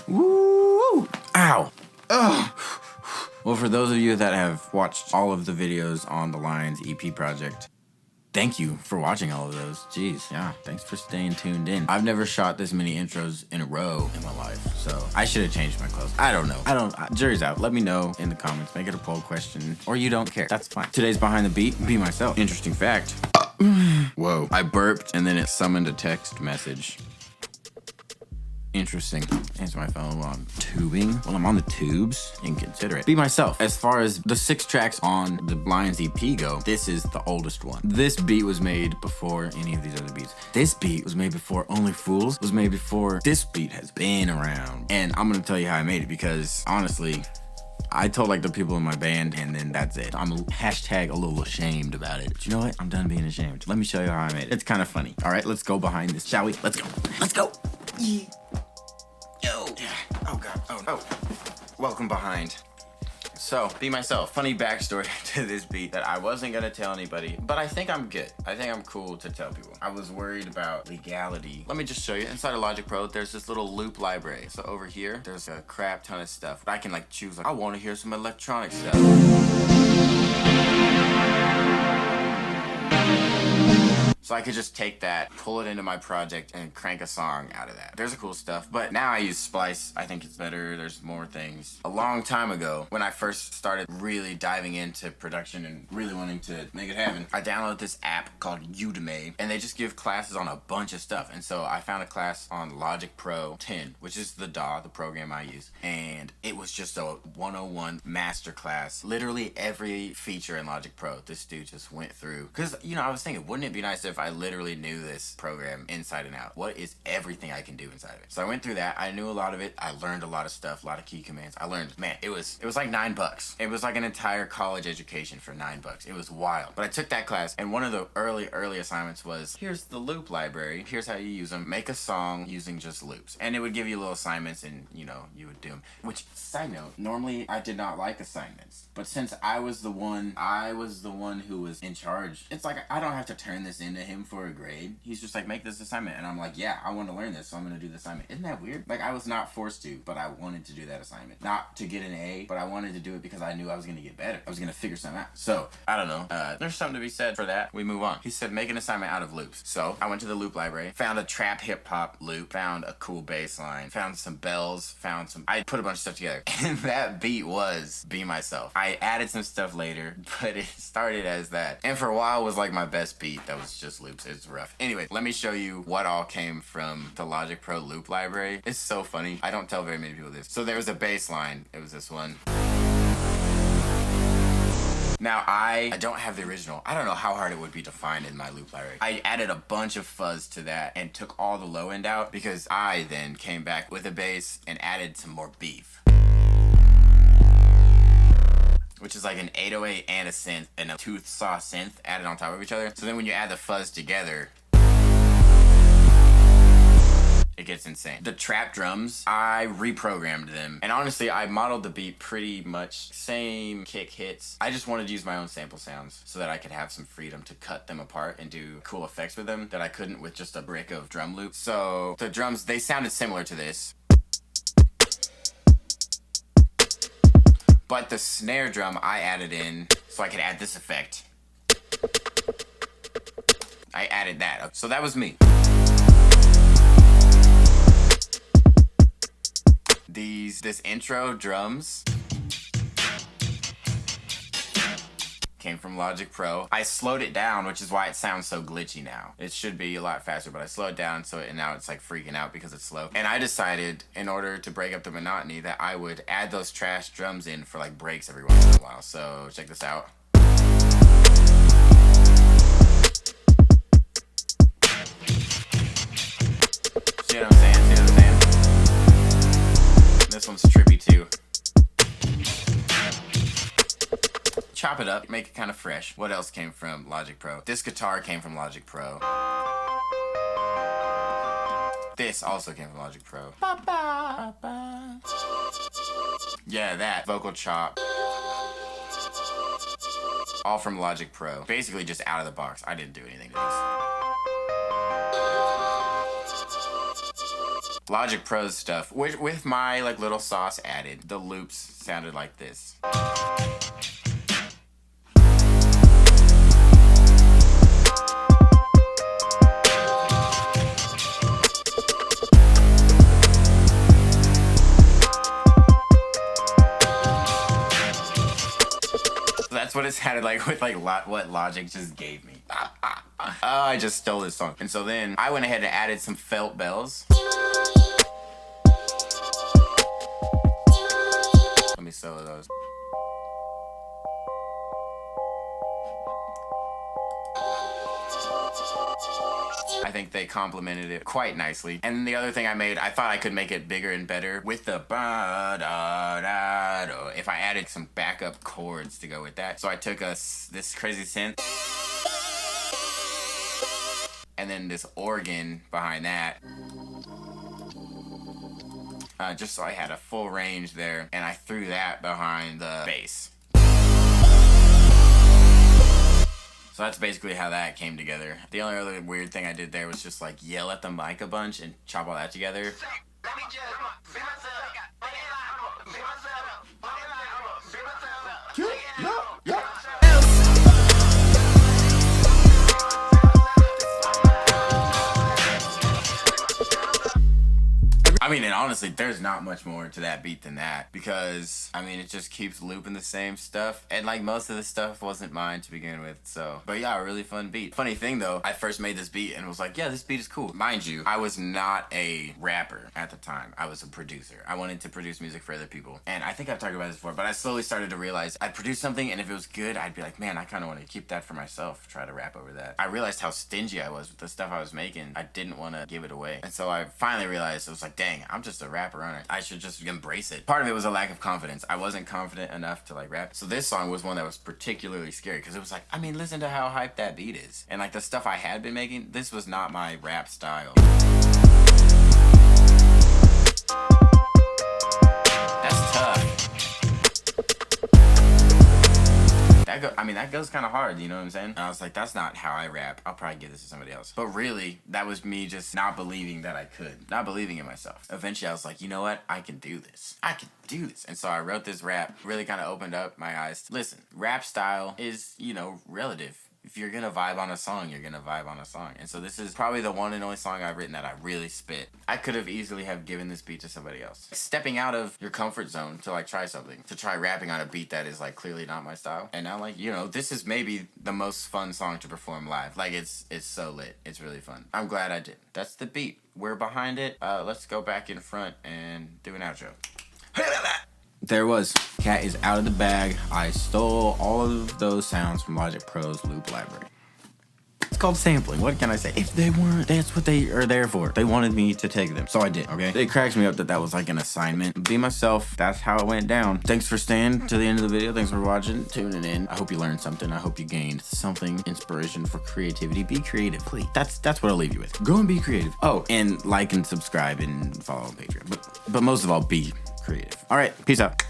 Woo! Ow! Ugh! Well, for those of you that have watched all of the videos on the Lions EP project, thank you for watching all of those. Jeez, yeah, thanks for staying tuned in. I've never shot this many intros in a row in my life, so I should have changed my clothes. I don't know. Jury's out. Let me know in the comments. Make it a poll question, or you don't care. That's fine. Today's Behind the Beat, be myself. Interesting fact. Whoa. I burped, and then it summoned a text message. Interesting. Answer my phone while I'm tubing. While I'm on the tubes, you can consider it. Be myself. As far as the 6 tracks on the Lions EP go, this is the oldest one. This beat was made before any of these other beats. This beat was made before Only Fools was made before. This beat has been around. And I'm gonna tell you how I made it because honestly, I told like the people in my band and then that's it. I'm hashtag a little ashamed about it. But you know what? I'm done being ashamed. Let me show you how I made it. It's kind of funny. All right, let's go behind this, shall we? Let's go. Let's go. Yeah. Yo. Oh God. Oh no. Welcome behind. So, be myself. Funny backstory to this beat that I wasn't gonna tell anybody, but I think I'm good. I think I'm cool to tell people. I was worried about legality. Let me just show you. Inside of Logic Pro, there's this little loop library. So over here, there's a crap ton of stuff. I can like choose, like, I wanna hear some electronic stuff. So I could just take that, pull it into my project, and crank a song out of that. There's a cool stuff, but now I use Splice. I think it's better. There's more things. A long time ago, when I first started really diving into production and really wanting to make it happen, I downloaded this app called Udemy, and they just give classes on a bunch of stuff. And so I found a class on Logic Pro 10, which is the DAW, the program I use. And it was just a 101 masterclass. Literally every feature in Logic Pro, this dude just went through. Because, you know, I was thinking, wouldn't it be nice if I literally knew this program inside and out? What is everything I can do inside of it? So I went through that. I knew a lot of it. I learned a lot of stuff, a lot of key commands. I learned, man, it was like $9. It was like an entire college education for $9. It was wild. But I took that class, and one of the early assignments was, here's the loop library. Here's how you use them. Make a song using just loops. And it would give you little assignments, and you know, you would do them. Which, side note, normally I did not like assignments. But since I was the one who was in charge, it's like I don't have to turn this into him for a grade. He's just like, make this assignment, and I'm like, yeah, I want to learn this, so I'm gonna do the assignment. Isn't that weird? Like, I was not forced to, but I wanted to do that assignment. Not to get an A, but I wanted to do it because I knew I was gonna get better. I was gonna figure something out. So, I don't know. There's something to be said for that. We move on. He said, make an assignment out of loops. So, I went to the loop library, found a trap hip-hop loop, found a cool bass line, found some bells, I put a bunch of stuff together. And that beat was Be Myself. I added some stuff later, but it started as that. And for a while, it was like my best beat. That was just loops. It's rough. Anyway, let me show you what all came from the Logic Pro loop library. It's so funny. I don't tell very many people this. So there was a bass line. It was this one. Now, I don't have the original. I don't know how hard it would be to find in my loop library. I added a bunch of fuzz to that and took all the low end out because I then came back with a bass and added some more beef, which is like an 808 and a synth and a tooth saw synth added on top of each other. So then when you add the fuzz together, it gets insane. The trap drums, I reprogrammed them. And honestly, I modeled the beat pretty much same kick hits. I just wanted to use my own sample sounds so that I could have some freedom to cut them apart and do cool effects with them that I couldn't with just a brick of drum loop. So the drums, they sounded similar to this. But the snare drum I added in so I could add this effect. I added that. So that was me. This intro drums came from Logic Pro. I slowed it down, which is why it sounds so glitchy now. It should be a lot faster, but I slowed it down and now it's like freaking out because it's slow. And I decided, in order to break up the monotony, that I would add those trash drums in for like breaks every once in a while. So check this out. See what I'm saying? This one's trippy too. Chop it up, make it kind of fresh. What else came from Logic Pro? This guitar came from Logic Pro. This also came from Logic Pro. Yeah, that. Vocal chop. All from Logic Pro. Basically just out of the box. I didn't do anything to this. Logic Pro's stuff, with my like little sauce added, the loops sounded like this. That's what it sounded like with like what Logic just gave me. I just stole this song. And so then I went ahead and added some felt bells. Let me solo those. I think they complemented it quite nicely. And the other thing I made, I thought I could make it bigger and better with the ba-da-da-da. If I added some backup chords to go with that. So I took this crazy synth and then this organ behind that. Just so I had a full range there, and I threw that behind the bass. So that's basically how that came together. The only other weird thing I did there was just like yell at the mic a bunch and chop all that together. I mean, and honestly, there's not much more to that beat than that, because I mean, it just keeps looping the same stuff, and like most of the stuff wasn't mine to begin with. So, but yeah, a really fun beat. Funny thing though, I first made this beat and was like, yeah, this beat is cool. Mind you, I was not a rapper at the time. I was a producer. I wanted to produce music for other people, and I think I've talked about this before, but I slowly started to realize I'd produce something, and if it was good, I'd be like, man, I kind of want to keep that for myself, try to rap over that. I realized how stingy I was with the stuff I was making. I didn't want to give it away, and so I finally realized, it was like, dang, I'm just a rapper, aren't I? I should just embrace it. Part of it was a lack of confidence. I wasn't confident enough to like rap. So this song was one that was particularly scary, because it was like, I mean, listen to how hyped that beat is. And like the stuff I had been making, this was not my rap style. That's tough. That goes kind of hard, you know what I'm saying? And I was like, that's not how I rap. I'll probably give this to somebody else. But really, that was me just not believing that I could. Not believing in myself. Eventually, I was like, you know what? I can do this. I can do this. And so I wrote this rap. Really kind of opened up my eyes. Listen, rap style is, you know, relative. If you're gonna vibe on a song, you're gonna vibe on a song. And so this is probably the one and only song I've written that I really spit. I could have easily have given this beat to somebody else. Stepping out of your comfort zone to like try something. To try rapping on a beat that is like clearly not my style. And now like, you know, this is maybe the most fun song to perform live. Like it's so lit. It's really fun. I'm glad I did. That's the beat. We're behind it. Let's go back in front and do an outro. There it was. Cat is out of the bag. I stole all of those sounds from Logic Pro's loop library. It's called sampling. What can I say? If they weren't, that's what they are there for. They wanted me to take them, so I did, okay? It cracks me up that that was like an assignment. Be myself. That's how it went down. Thanks for staying to the end of the video. Thanks for watching, tuning in. I hope you learned something. I hope you gained something, inspiration for creativity. Be creative, please. That's what I'll leave you with. Go and be creative. Oh, and like and subscribe and follow on Patreon. But most of all, be creative. All right, peace out.